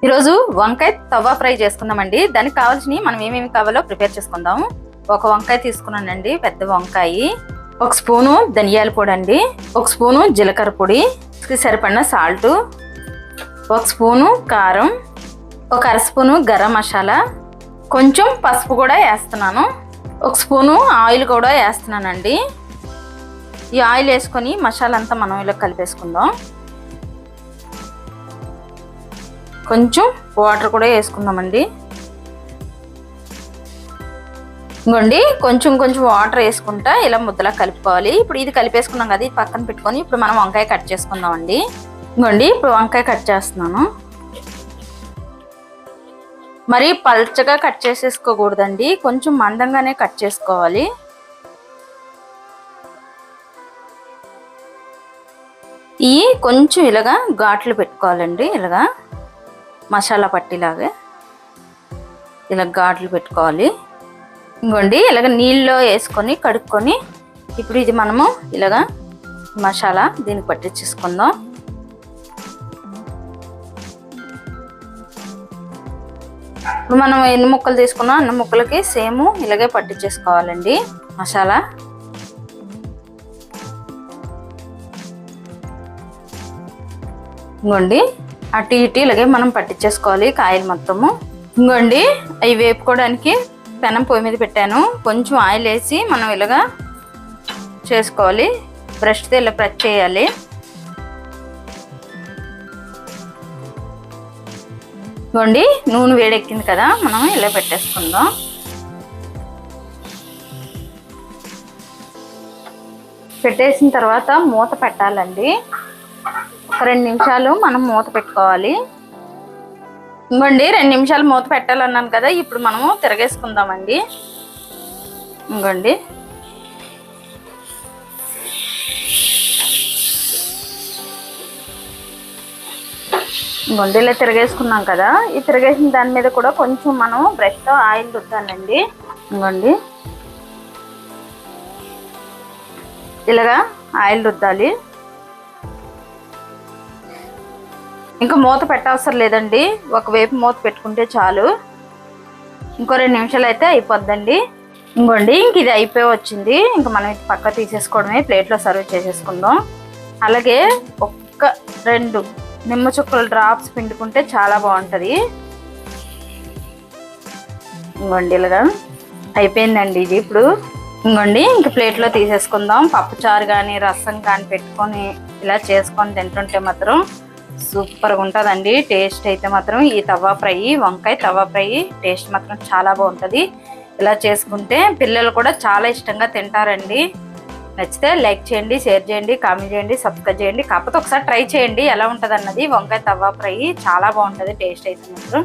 ఈరోజు వంకాయ తవ్వ ఫ్రై చేసుకుందామండి. దానికి కావాల్సినవి మనం ఏమేమి కావాలో ప్రిపేర్ చేసుకుందాం. ఒక వంకాయ తీసుకున్నానండి, పెద్ద వంకాయ. ఒక స్పూను ధనియాల పొడి అండి, ఒక స్పూను జీలకర్ర పొడి, సరిపడిన సాల్ట్, ఒక స్పూను కారం, ఒక అర స్పూను గరం మసాలా, కొంచెం పసుపు కూడా వేస్తున్నాను, ఒక స్పూను ఆయిల్ కూడా వేస్తున్నానండి. ఈ ఆయిల్ వేసుకొని మసాలా అంతా మనం ఇలా కలిపేసుకుందాం. కొంచెం వాటర్ కూడా వేసుకుందామండి. ఇంకోండి కొంచెం కొంచెం వాటర్ వేసుకుంటా ఇలా ముద్దలా కలుపుకోవాలి. ఇప్పుడు ఇది కలిపేసుకున్నాం కదా, ఇది పక్కన పెట్టుకొని ఇప్పుడు మనం వంకాయ కట్ చేసుకుందామండి. ఇంకోండి ఇప్పుడు వంకాయ కట్ చేస్తున్నాను. మరి పల్చగా కట్ చేసేసుకోకూడదండి, కొంచెం మందంగానే కట్ చేసుకోవాలి. ఇవి కొంచెం ఇలాగా ఘాట్లు పెట్టుకోవాలండి, ఇలాగా మసాలా పట్టిలాగా ఇలా ఘాట్లు పెట్టుకోవాలి. ఇంకోండి ఇలాగ నీళ్ళలో వేసుకొని కడుక్కొని ఇప్పుడు ఇది మనము ఇలాగా మసాలా దీనికి పట్టించేసుకుందాం. ఇప్పుడు మనం ఎన్ని ముక్కలు తీసుకున్నాం అన్ని ముక్కలకి సేమ్ ఇలాగే పట్టించేసుకోవాలండి మసాలా. ఇంకోండి అటు ఇటు ఇలాగే మనం పట్టించేసుకోవాలి కాయలు మొత్తము. ఇంకోండి అవి వేపుకోవడానికి పెనం పొయ్యి మీద పెట్టాను. కొంచెం ఆయిల్ వేసి మనం ఇలాగా చేసుకోవాలి, బ్రష్తో ఇలా ప్రెస్ చేయాలి. ఇంకోండి నూనె వేడెక్కింది కదా, మనం ఇలా పెట్టేసుకుందాం. పెట్టేసిన తర్వాత మూత పెట్టాలండి. ఒక 2 నిమిషాలు మనం మూత పెట్టుకోవాలి. ఇంకోండి 2 నిమిషాలు మూత పెట్టాలన్నాను కదా, ఇప్పుడు మనము తిరగేసుకుందామండి. ఇంకోండి ఇలా తిరగేసుకున్నాం కదా, ఈ తిరగేసిన దాని మీద కూడా కొంచెం మనం బ్రష్తో ఆయిల్ రుద్దాలండి. ఇంకోండి ఇలాగా ఆయిల్ రుద్దాలి. ఇంకా మూత పెట్టవసరం లేదండి, ఒకవైపు మూత పెట్టుకుంటే చాలు. ఇంకో 2 నిమిషాలు అయితే అయిపోద్దండి. ఇంకోండి ఇంక ఇది అయిపోయి వచ్చింది. ఇంకా మనం ఇది పక్క తీసేసుకోవడమే, ప్లేట్లో సర్వ్ చేసేసుకుందాం. అలాగే ఒక్క 2 నిమ్మ చుక్కల డ్రాప్స్ పిండుకుంటే చాలా బాగుంటుంది. ఇంకోండి ఇలాగా అయిపోయిందండి ఇది. ఇప్పుడు ఇంకోండి ఇంక ప్లేట్లో తీసేసుకుందాం. పప్పుచారు కానీ రసం కానీ పెట్టుకొని ఇలా చేసుకొని తింటుంటే మాత్రం సూపర్గా ఉంటుందండి. టేస్ట్ అయితే మాత్రం ఈ తవ్వ ఫ్రై, వంకాయ తవ్వ ఫ్రై టేస్ట్ మాత్రం చాలా బాగుంటుంది. ఇలా చేసుకుంటే పిల్లలు కూడా చాలా ఇష్టంగా తింటారండి. నచ్చితే లైక్ చేయండి, షేర్ చేయండి, కామెంట్ చేయండి, సబ్స్క్రైబ్ చేయండి. కాకపోతే ఒకసారి ట్రై చేయండి ఎలా ఉంటుంది అన్నది. వంకాయ తవ్వ ఫ్రై చాలా బాగుంటుంది టేస్ట్ అయితే మాత్రం.